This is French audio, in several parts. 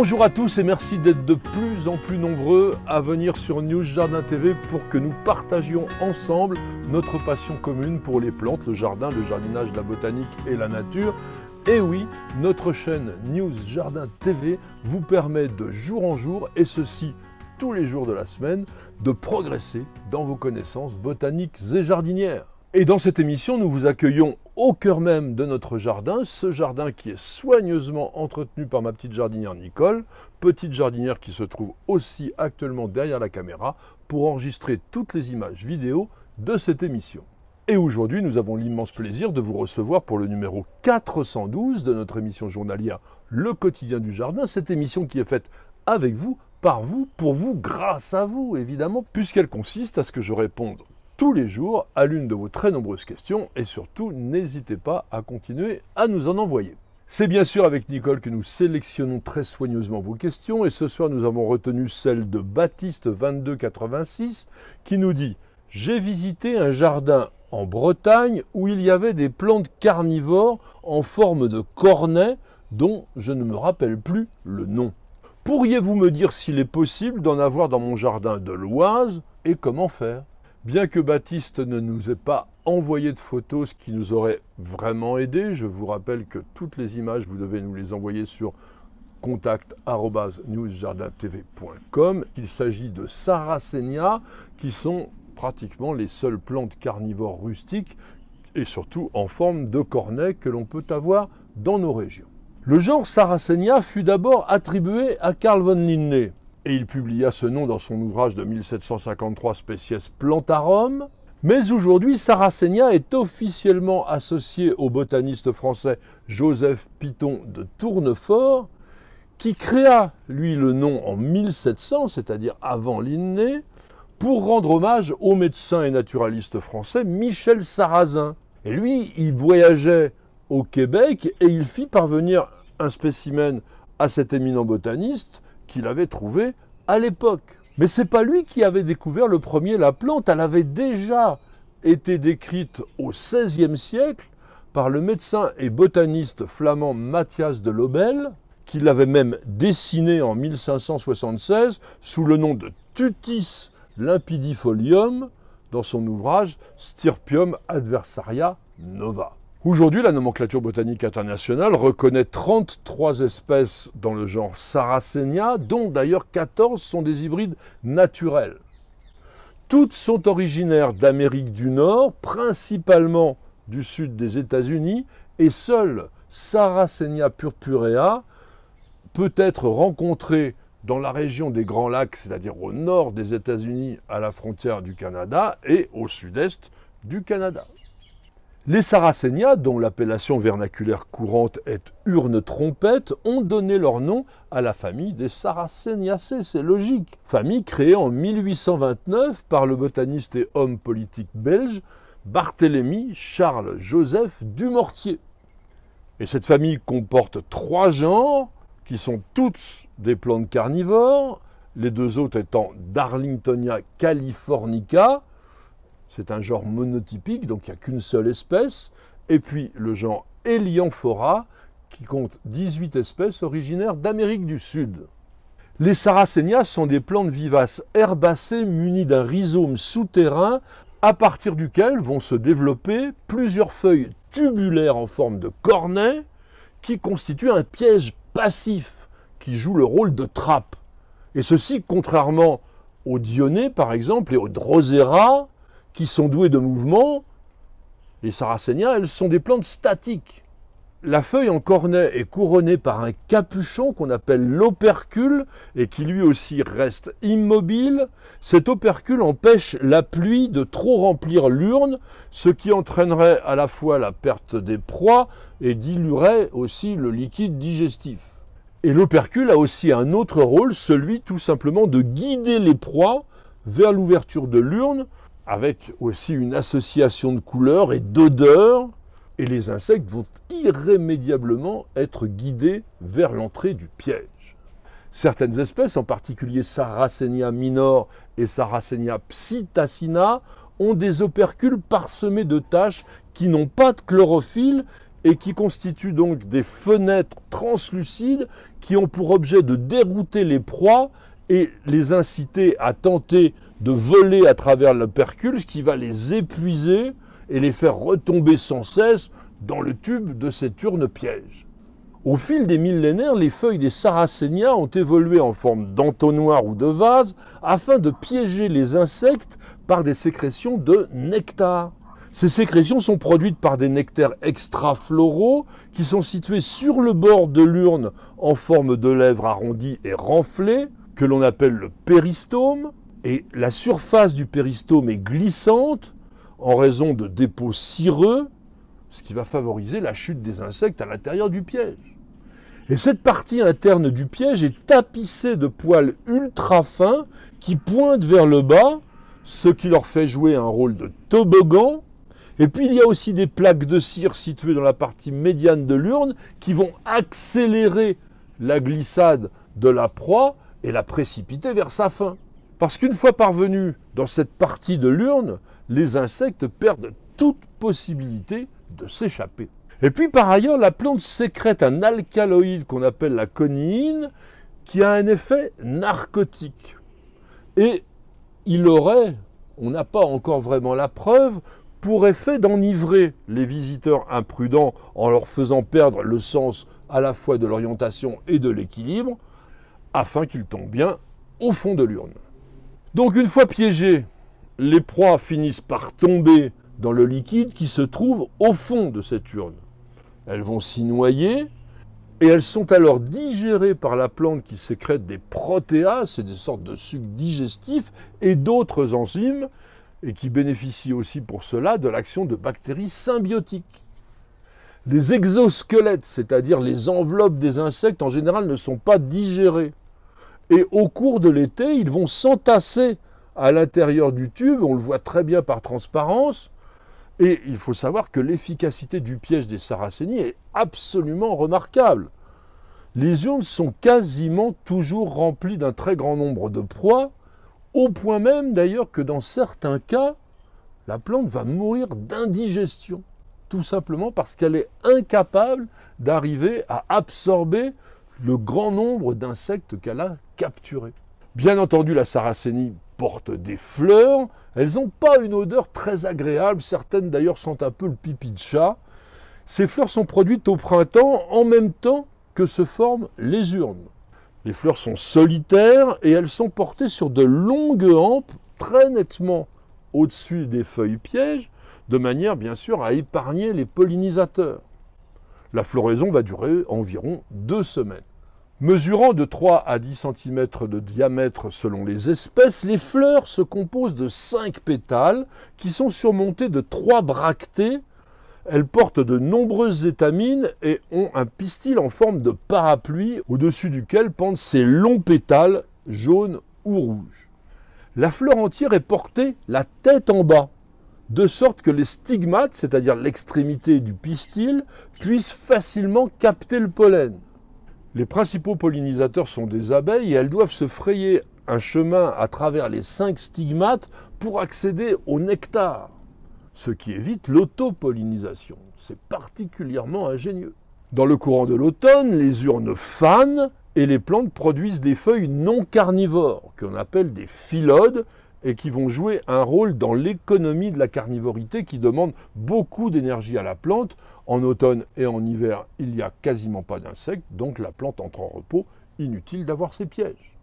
Bonjour à tous et merci d'être de plus en plus nombreux à venir sur News Jardin TV pour que nous partagions ensemble notre passion commune pour les plantes, le jardin, le jardinage, la botanique et la nature. Et oui, notre chaîne News Jardin TV vous permet de jour en jour, et ceci tous les jours de la semaine, de progresser dans vos connaissances botaniques et jardinières. Et dans cette émission, nous vous accueillons au cœur même de notre jardin, ce jardin qui est soigneusement entretenu par ma petite jardinière Nicole, petite jardinière qui se trouve aussi actuellement derrière la caméra pour enregistrer toutes les images vidéo de cette émission. Et aujourd'hui, nous avons l'immense plaisir de vous recevoir pour le numéro 412 de notre émission journalière Le Quotidien du Jardin, cette émission qui est faite avec vous, par vous, pour vous, grâce à vous, évidemment, puisqu'elle consiste à ce que je réponde tous les jours à l'une de vos très nombreuses questions et surtout, n'hésitez pas à continuer à nous en envoyer. C'est bien sûr avec Nicole que nous sélectionnons très soigneusement vos questions et ce soir, nous avons retenu celle de Baptiste2286 qui nous dit « J'ai visité un jardin en Bretagne où il y avait des plantes carnivores en forme de cornet dont je ne me rappelle plus le nom. Pourriez-vous me dire s'il est possible d'en avoir dans mon jardin de l'Oise et comment faire ?» Bien que Baptiste ne nous ait pas envoyé de photos, ce qui nous aurait vraiment aidé, je vous rappelle que toutes les images, vous devez nous les envoyer sur contact@newsjardintv.com. Il s'agit de Sarracenia, qui sont pratiquement les seules plantes carnivores rustiques et surtout en forme de cornet que l'on peut avoir dans nos régions. Le genre Sarracenia fut d'abord attribué à Carl von Linné et il publia ce nom dans son ouvrage de 1753 Species Plantarum. Mais aujourd'hui, Sarracenia est officiellement associé au botaniste français Joseph Piton de Tournefort, qui créa, lui, le nom en 1700, c'est-à-dire avant Linné, pour rendre hommage au médecin et naturaliste français Michel Sarrazin. Et lui, il voyageait au Québec et il fit parvenir un spécimen à cet éminent botaniste qu'il avait trouvé à l'époque. Mais ce n'est pas lui qui avait découvert le premier la plante, elle avait déjà été décrite au XVIe siècle par le médecin et botaniste flamand Matthias de Lobel, qui l'avait même dessinée en 1576 sous le nom de Tutis limpidifolium dans son ouvrage Stirpium adversaria nova. Aujourd'hui, la nomenclature botanique internationale reconnaît 33 espèces dans le genre Sarracenia, dont d'ailleurs 14 sont des hybrides naturels. Toutes sont originaires d'Amérique du Nord, principalement du sud des États-Unis, et seule Sarracenia purpurea peut être rencontrée dans la région des Grands Lacs, c'est-à-dire au nord des États-Unis à la frontière du Canada et au sud-est du Canada. Les Sarracenia, dont l'appellation vernaculaire courante est urne-trompette, ont donné leur nom à la famille des Sarraceniaceae, c'est logique. Famille créée en 1829 par le botaniste et homme politique belge Barthélemy Charles Joseph Dumortier. Et cette famille comporte 3 genres, qui sont toutes des plantes carnivores, les 2 autres étant Darlingtonia californica, c'est un genre monotypique, donc il n'y a qu'une seule espèce, et puis le genre Helianthora, qui compte 18 espèces originaires d'Amérique du Sud. Les Sarracenia sont des plantes vivaces herbacées munies d'un rhizome souterrain, à partir duquel vont se développer plusieurs feuilles tubulaires en forme de cornet, qui constituent un piège passif, qui joue le rôle de trappe. Et ceci, contrairement aux Dionnées, par exemple, et aux Drosera, qui sont douées de mouvement, les Sarracenia, elles sont des plantes statiques. La feuille en cornet est couronnée par un capuchon qu'on appelle l'opercule et qui lui aussi reste immobile. Cet opercule empêche la pluie de trop remplir l'urne, ce qui entraînerait à la fois la perte des proies et diluerait aussi le liquide digestif. Et l'opercule a aussi un autre rôle, celui tout simplement de guider les proies vers l'ouverture de l'urne, avec aussi une association de couleurs et d'odeurs, et les insectes vont irrémédiablement être guidés vers l'entrée du piège. Certaines espèces, en particulier Sarracenia minor et Sarracenia psittacina, ont des opercules parsemés de taches qui n'ont pas de chlorophylle et qui constituent donc des fenêtres translucides qui ont pour objet de dérouter les proies et les inciter à tenter de voler à travers l'opercule, ce qui va les épuiser et les faire retomber sans cesse dans le tube de cette urne piège. Au fil des millénaires, les feuilles des Sarracenia ont évolué en forme d'entonnoir ou de vase afin de piéger les insectes par des sécrétions de nectar. Ces sécrétions sont produites par des nectaires extrafloraux qui sont situés sur le bord de l'urne en forme de lèvres arrondies et renflées, que l'on appelle le péristome. Et la surface du péristome est glissante en raison de dépôts cireux, ce qui va favoriser la chute des insectes à l'intérieur du piège. Et cette partie interne du piège est tapissée de poils ultra fins qui pointent vers le bas, ce qui leur fait jouer un rôle de toboggan. Et puis il y a aussi des plaques de cire situées dans la partie médiane de l'urne qui vont accélérer la glissade de la proie et la précipiter vers sa fin. Parce qu'une fois parvenus dans cette partie de l'urne, les insectes perdent toute possibilité de s'échapper. Et puis par ailleurs, la plante sécrète un alcaloïde qu'on appelle la coniine, qui a un effet narcotique. Et il aurait, on n'a pas encore vraiment la preuve, pour effet d'enivrer les visiteurs imprudents en leur faisant perdre le sens à la fois de l'orientation et de l'équilibre, afin qu'ils tombent bien au fond de l'urne. Donc une fois piégés, les proies finissent par tomber dans le liquide qui se trouve au fond de cette urne. Elles vont s'y noyer et elles sont alors digérées par la plante qui sécrète des protéases, c'est des sortes de sucs digestifs et d'autres enzymes, et qui bénéficient aussi pour cela de l'action de bactéries symbiotiques. Les exosquelettes, c'est-à-dire les enveloppes des insectes, en général ne sont pas digérés. Et au cours de l'été, ils vont s'entasser à l'intérieur du tube, on le voit très bien par transparence, et il faut savoir que l'efficacité du piège des Sarracénies est absolument remarquable. Les urnes sont quasiment toujours remplies d'un très grand nombre de proies, au point même d'ailleurs que dans certains cas, la plante va mourir d'indigestion, tout simplement parce qu'elle est incapable d'arriver à absorber le grand nombre d'insectes qu'elle a capturés. Bien entendu, la Sarracénie porte des fleurs, elles n'ont pas une odeur très agréable, certaines d'ailleurs sentent un peu le pipi de chat. Ces fleurs sont produites au printemps en même temps que se forment les urnes. Les fleurs sont solitaires et elles sont portées sur de longues hampes très nettement au-dessus des feuilles pièges, de manière bien sûr à épargner les pollinisateurs. La floraison va durer environ 2 semaines. Mesurant de 3 à 10 cm de diamètre selon les espèces, les fleurs se composent de 5 pétales qui sont surmontés de 3 bractées. Elles portent de nombreuses étamines et ont un pistil en forme de parapluie au-dessus duquel pendent ces longs pétales jaunes ou rouges. La fleur entière est portée la tête en bas, de sorte que les stigmates, c'est-à-dire l'extrémité du pistil, puissent facilement capter le pollen. Les principaux pollinisateurs sont des abeilles et elles doivent se frayer un chemin à travers les 5 stigmates pour accéder au nectar, ce qui évite l'autopollinisation. C'est particulièrement ingénieux. Dans le courant de l'automne, les urnes fanent et les plantes produisent des feuilles non carnivores, qu'on appelle des phyllodes, et qui vont jouer un rôle dans l'économie de la carnivorité qui demande beaucoup d'énergie à la plante. En automne et en hiver, il n'y a quasiment pas d'insectes, donc la plante entre en repos, inutile d'avoir ses pièges.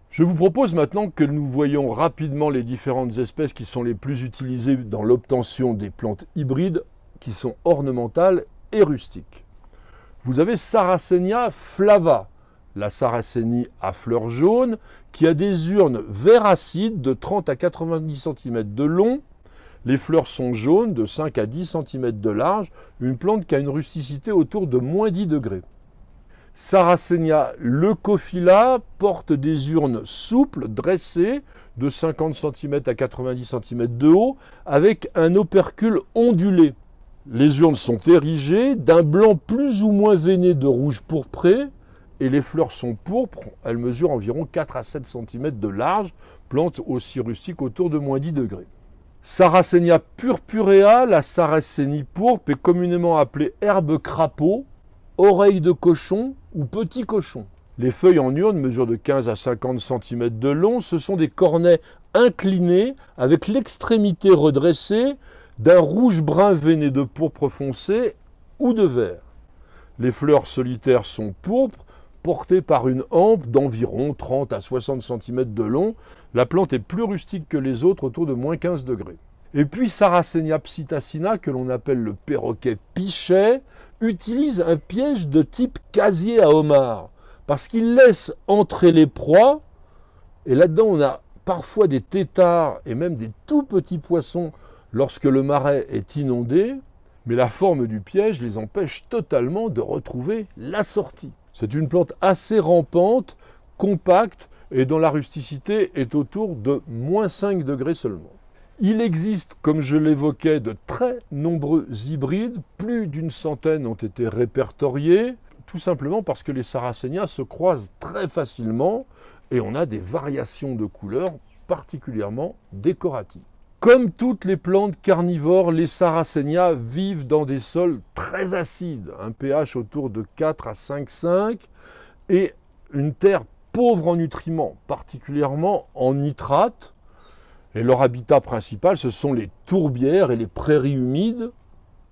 Je vous propose maintenant que nous voyions rapidement les différentes espèces qui sont les plus utilisées dans l'obtention des plantes hybrides, qui sont ornementales et rustiques. Vous avez Sarracenia flava, la Sarracénie à fleurs jaunes, qui a des urnes vert acide de 30 à 90 cm de long. Les fleurs sont jaunes de 5 à 10 cm de large, une plante qui a une rusticité autour de moins 10 degrés. Sarracenia leucophylla porte des urnes souples, dressées, de 50 cm à 90 cm de haut, avec un opercule ondulé. Les urnes sont érigées d'un blanc plus ou moins veiné de rouge pourpré, et les fleurs sont pourpres, elles mesurent environ 4 à 7 cm de large, plante aussi rustique autour de moins 10 degrés. Sarracenia purpurea, la sarracénie pourpre, est communément appelée herbe crapaud, oreille de cochon ou petit cochon. Les feuilles en urne mesurent de 15 à 50 cm de long. Ce sont des cornets inclinés avec l'extrémité redressée d'un rouge-brun veiné de pourpre foncé ou de vert. Les fleurs solitaires sont pourpres, portées par une hampe d'environ 30 à 60 cm de long. La plante est plus rustique que les autres, autour de moins 15 degrés. Et puis Sarracenia psittacina, que l'on appelle le perroquet pichet, utilise un piège de type casier à homard, parce qu'il laisse entrer les proies, et là-dedans on a parfois des têtards et même des tout petits poissons lorsque le marais est inondé, mais la forme du piège les empêche totalement de retrouver la sortie. C'est une plante assez rampante, compacte, et dont la rusticité est autour de moins 5 degrés seulement. Il existe, comme je l'évoquais, de très nombreux hybrides, plus d'une centaine ont été répertoriés, tout simplement parce que les Sarracenia se croisent très facilement et on a des variations de couleurs particulièrement décoratives. Comme toutes les plantes carnivores, les Sarracenia vivent dans des sols très acides, un pH autour de 4 à 5,5 et une terre pauvre en nutriments, particulièrement en nitrates. Et leur habitat principal, ce sont les tourbières et les prairies humides.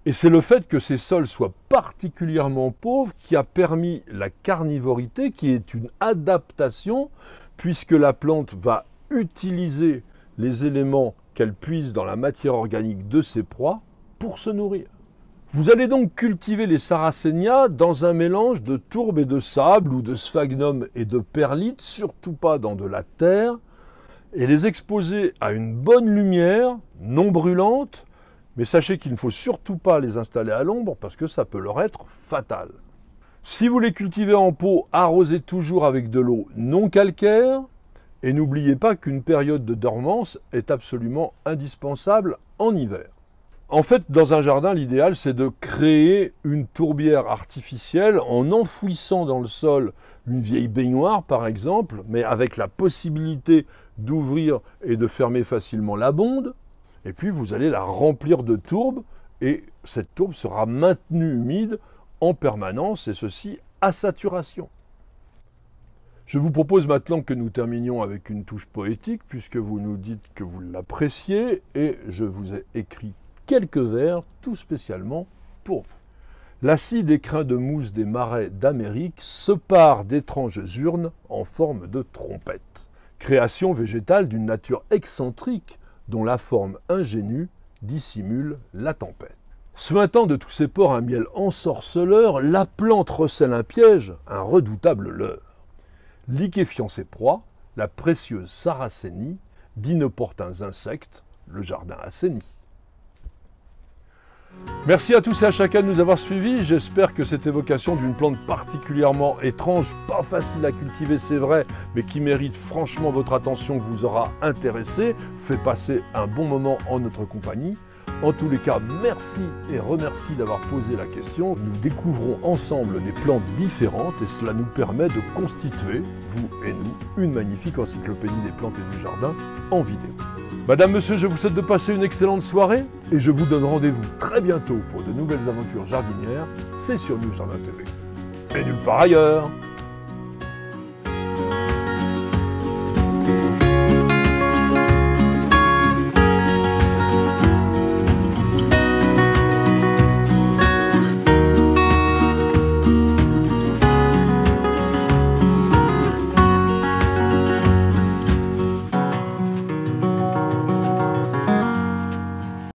Et c'est le fait que ces sols soient particulièrement pauvres qui a permis la carnivorité, qui est une adaptation, puisque la plante va utiliser les éléments qu'elle puise dans la matière organique de ses proies pour se nourrir. Vous allez donc cultiver les Sarracenia dans un mélange de tourbe et de sable, ou de sphagnum et de perlite, surtout pas dans de la terre, et les exposer à une bonne lumière, non brûlante, mais sachez qu'il ne faut surtout pas les installer à l'ombre parce que ça peut leur être fatal. Si vous les cultivez en pot, arrosez toujours avec de l'eau non calcaire et n'oubliez pas qu'une période de dormance est absolument indispensable en hiver. En fait, dans un jardin, l'idéal, c'est de créer une tourbière artificielle en enfouissant dans le sol une vieille baignoire, par exemple, mais avec la possibilité d'ouvrir et de fermer facilement la bonde. Et puis, vous allez la remplir de tourbe et cette tourbe sera maintenue humide en permanence, et ceci à saturation. Je vous propose maintenant que nous terminions avec une touche poétique, puisque vous nous dites que vous l'appréciez, et je vous ai écrit quelques vers tout spécialement pour vous. L'acide écrin de mousse des marais d'Amérique se pare d'étranges urnes en forme de trompette. Création végétale d'une nature excentrique dont la forme ingénue dissimule la tempête. Suintant de tous ses pores un miel ensorceleur, la plante recèle un piège, un redoutable leurre. Liquéfiant ses proies, la précieuse Sarracénie d'inopportuns insectes, le jardin assaini. Merci à tous et à chacun de nous avoir suivis. J'espère que cette évocation d'une plante particulièrement étrange, pas facile à cultiver, c'est vrai, mais qui mérite franchement votre attention, vous aura intéressé, fait passer un bon moment en notre compagnie. En tous les cas, merci et remercie d'avoir posé la question. Nous découvrons ensemble des plantes différentes et cela nous permet de constituer, vous et nous, une magnifique encyclopédie des plantes et du jardin en vidéo. Madame, monsieur, je vous souhaite de passer une excellente soirée et je vous donne rendez-vous très bientôt pour de nouvelles aventures jardinières. C'est sur News Jardin TV. Et nulle part ailleurs.